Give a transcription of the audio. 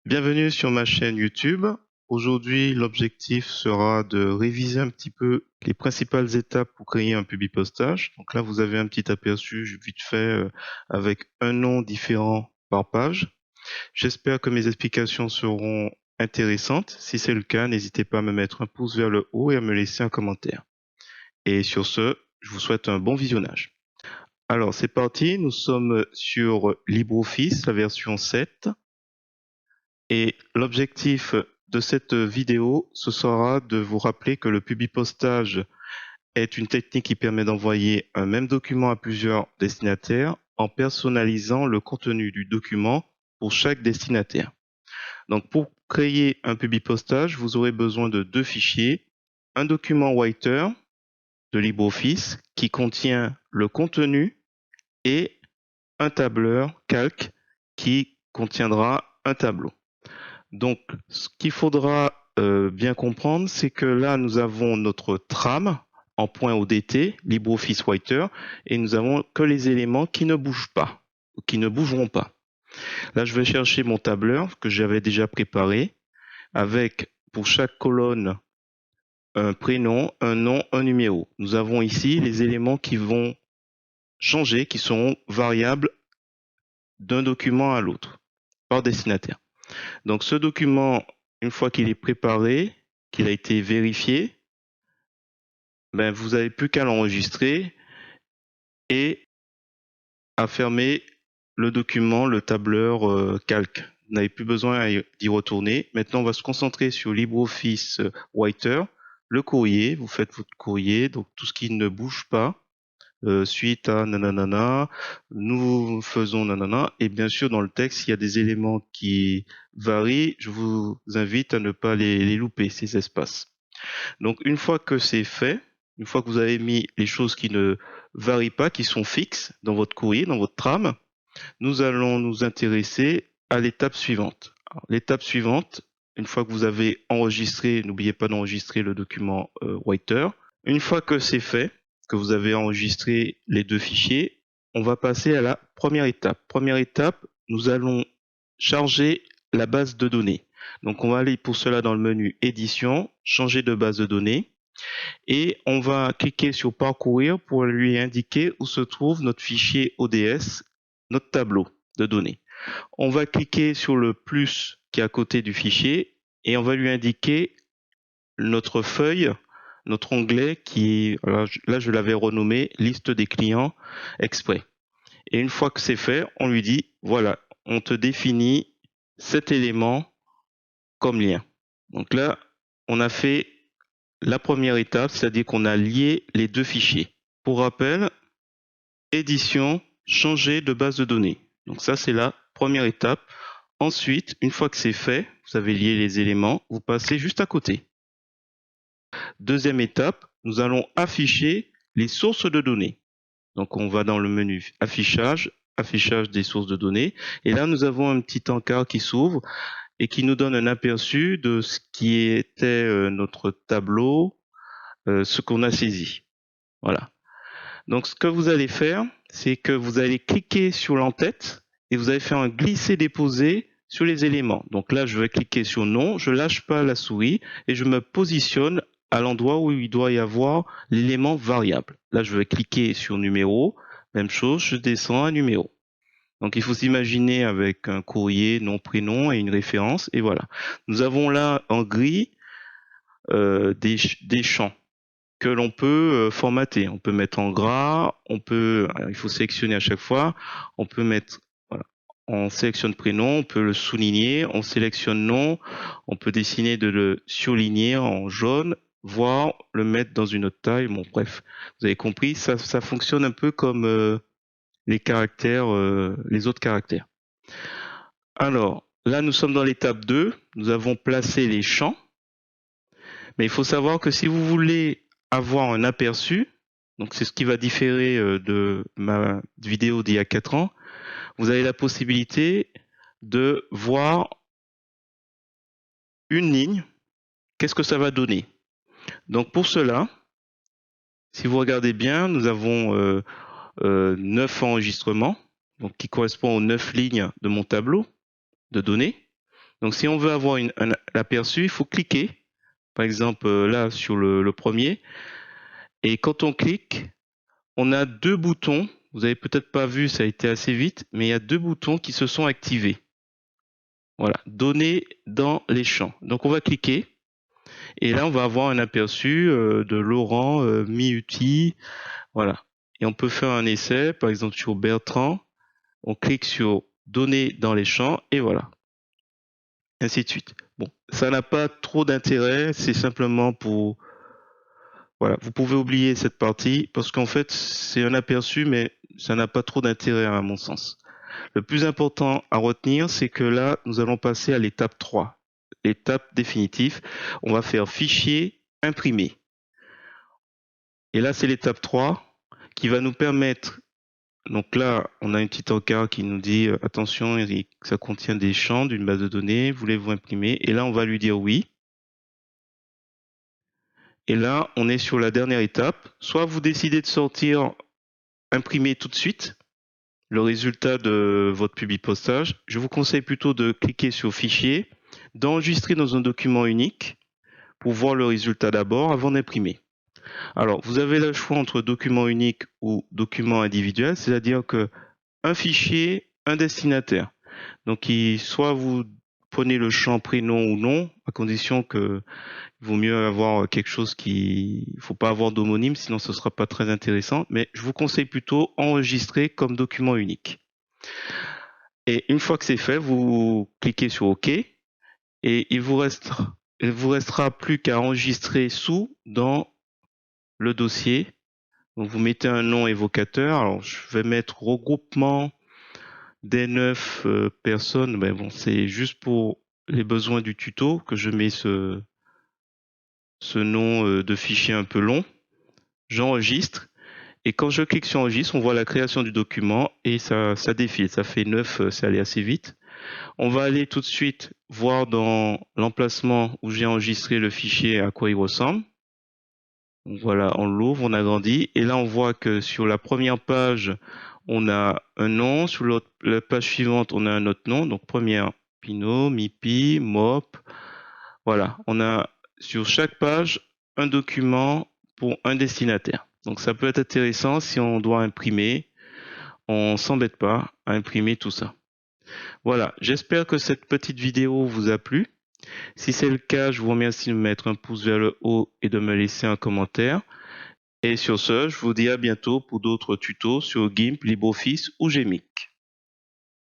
Bienvenue sur ma chaîne YouTube. Aujourd'hui, l'objectif sera de réviser un petit peu les principales étapes pour créer un publipostage. Donc là, vous avez un petit aperçu vite fait avec un nom différent par page. J'espère que mes explications seront intéressantes. Si c'est le cas, n'hésitez pas à me mettre un pouce vers le haut et à me laisser un commentaire. Et sur ce, je vous souhaite un bon visionnage. Alors, c'est parti. Nous sommes sur LibreOffice, la version 7. Et l'objectif de cette vidéo, ce sera de vous rappeler que le publipostage est une technique qui permet d'envoyer un même document à plusieurs destinataires en personnalisant le contenu du document pour chaque destinataire. Donc, pour créer un publipostage, vous aurez besoin de deux fichiers, un document Writer de LibreOffice qui contient le contenu et un tableur calque qui contiendra un tableau. Donc, ce qu'il faudra bien comprendre, c'est que là, nous avons notre trame en point ODT, LibreOffice Writer, et nous avons que les éléments qui ne bougent pas, ou qui ne bougeront pas. Là, je vais chercher mon tableur que j'avais déjà préparé, avec pour chaque colonne un prénom, un nom, un numéro. Nous avons ici les éléments qui vont changer, qui seront variables d'un document à l'autre, par destinataire. Donc ce document, une fois qu'il est préparé, qu'il a été vérifié, ben, vous n'avez plus qu'à l'enregistrer et à fermer le document, le tableur calque. Vous n'avez plus besoin d'y retourner. Maintenant, on va se concentrer sur LibreOffice Writer, le courrier. Vous faites votre courrier, donc tout ce qui ne bouge pas. Suite à nanana, nous faisons nanana, et bien sûr dans le texte, il y a des éléments qui varient, je vous invite à ne pas les louper, ces espaces. Donc une fois que c'est fait, une fois que vous avez mis les choses qui ne varient pas, qui sont fixes dans votre courrier, dans votre trame, nous allons nous intéresser à l'étape suivante. L'étape suivante, une fois que vous avez enregistré, n'oubliez pas d'enregistrer le document Writer. Une fois que c'est fait, que vous avez enregistré les deux fichiers, on va passer à la première étape. Première étape, nous allons charger la base de données. Donc on va aller pour cela dans le menu édition, changer de base de données et on va cliquer sur parcourir pour lui indiquer où se trouve notre fichier ODS, notre tableau de données. On va cliquer sur le plus qui est à côté du fichier et on va lui indiquer notre feuille, notre onglet qui, là je l'avais renommé liste des clients exprès. Et une fois que c'est fait, on lui dit, voilà, on te définit cet élément comme lien. Donc là, on a fait la première étape, c'est-à-dire qu'on a lié les deux fichiers. Pour rappel, édition, changer de base de données. Donc ça, c'est la première étape. Ensuite, une fois que c'est fait, vous avez lié les éléments, vous passez juste à côté. Deuxième étape, nous allons afficher les sources de données. Donc on va dans le menu affichage, affichage des sources de données. Et là, nous avons un petit encart qui s'ouvre et qui nous donne un aperçu de ce qui était notre tableau, ce qu'on a saisi. Voilà. Donc ce que vous allez faire, c'est que vous allez cliquer sur l'entête et vous allez faire un glisser-déposer sur les éléments. Donc là, je vais cliquer sur non, je lâche pas la souris et je me positionne à l'endroit où il doit y avoir l'élément variable. Là, je vais cliquer sur numéro, même chose, je descends à numéro. Donc il faut s'imaginer avec un courrier, nom, prénom et une référence, et voilà. Nous avons là en gris des champs que l'on peut formater. On peut mettre en gras, il faut sélectionner à chaque fois, on peut mettre, voilà, on sélectionne prénom, on peut le souligner, on sélectionne nom, on peut décider de le surligner en jaune, voire le mettre dans une autre taille. Bon, bref, vous avez compris, ça fonctionne un peu comme les caractères, les autres caractères. Alors, là, nous sommes dans l'étape 2, nous avons placé les champs, mais il faut savoir que si vous voulez avoir un aperçu, donc c'est ce qui va différer de ma vidéo d'il y a 4 ans, vous avez la possibilité de voir une ligne, qu'est-ce que ça va donner. Donc pour cela, si vous regardez bien, nous avons 9 enregistrements, donc qui correspondent aux 9 lignes de mon tableau de données. Donc si on veut avoir l'aperçu, il faut cliquer, par exemple là sur le premier, et quand on clique, on a deux boutons. Vous avez peut-être pas vu, ça a été assez vite, mais il y a deux boutons qui se sont activés. Voilà, donner dans les champs. Donc on va cliquer et là on va avoir un aperçu de Laurent Miuti. Voilà. Et on peut faire un essai, par exemple sur Bertrand. On clique sur donner dans les champs et voilà. Ainsi de suite. Bon, ça n'a pas trop d'intérêt, c'est simplement pour... Voilà, vous pouvez oublier cette partie parce qu'en fait c'est un aperçu mais ça n'a pas trop d'intérêt à mon sens. Le plus important à retenir, c'est que là, nous allons passer à l'étape 3, l'étape définitive. On va faire fichier, imprimer. Et là, c'est l'étape 3 qui va nous permettre, donc là, on a une petite encart qui nous dit, attention, ça contient des champs d'une base de données, voulez-vous imprimer? Et là, on va lui dire oui. Et là, on est sur la dernière étape. Soit vous décidez de sortir, imprimer tout de suite, le résultat de votre publipostage. Je vous conseille plutôt de cliquer sur Fichier, d'enregistrer dans un document unique pour voir le résultat d'abord avant d'imprimer. Alors, vous avez le choix entre document unique ou document individuel, c'est-à-dire que un fichier, un destinataire. Donc, soit vous prenez le champ prénom ou nom, à condition que il vaut mieux avoir quelque chose il faut pas avoir d'homonyme, sinon ce sera pas très intéressant. Mais je vous conseille plutôt enregistrer comme document unique. Et une fois que c'est fait, vous cliquez sur OK et il vous restera plus qu'à enregistrer sous dans le dossier. Donc vous mettez un nom évocateur. Alors je vais mettre regroupement des 9 personnes. Mais bon, c'est juste pour les besoins du tuto que je mets ce nom de fichier un peu long. J'enregistre. Et quand je clique sur enregistre, on voit la création du document et ça défile. Ça fait 9, c'est allé assez vite. On va aller tout de suite voir dans l'emplacement où j'ai enregistré le fichier à quoi il ressemble. Voilà, on l'ouvre, on agrandit. Et là, on voit que sur la première page, on a un nom. Sur la page suivante, on a un autre nom. Donc, première, Pinot, MIPI, MOP. Voilà, on a sur chaque page un document pour un destinataire. Donc, ça peut être intéressant si on doit imprimer. On s'embête pas à imprimer tout ça. Voilà, j'espère que cette petite vidéo vous a plu. Si c'est le cas, je vous remercie de me mettre un pouce vers le haut et de me laisser un commentaire. Et sur ce, je vous dis à bientôt pour d'autres tutos sur GIMP, LibreOffice ou GMIC.